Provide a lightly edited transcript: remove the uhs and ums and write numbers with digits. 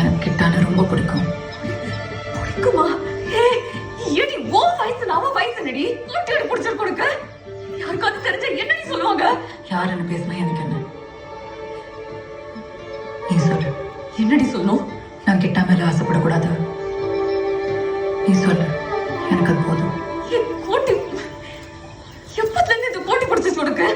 எனக்கு கிட்டான ரொம்ப பிடிக்கும். பிடிக்குமா? ஏடி ஓ வயசு நாம வயசு நடி முட்டியோட பிடிச்சிருக்கு உனக்கு. யாருக்காவது தெரிஞ்சா என்னடி சொல்லுவாங்க? யாருன்னு பேசினா எனக்கு என்ன? நீ சொல்லு. என்னடி சொல்லணும்? நான் கிட்டா மேல ஆசைப்படக்கூடாது. நீ சொல்லு, எனக்கு அது போதும். கோட்டி எப்பத்துல இருந்து இந்த கோட்டி பிடிச்சிச்சு உனக்கு?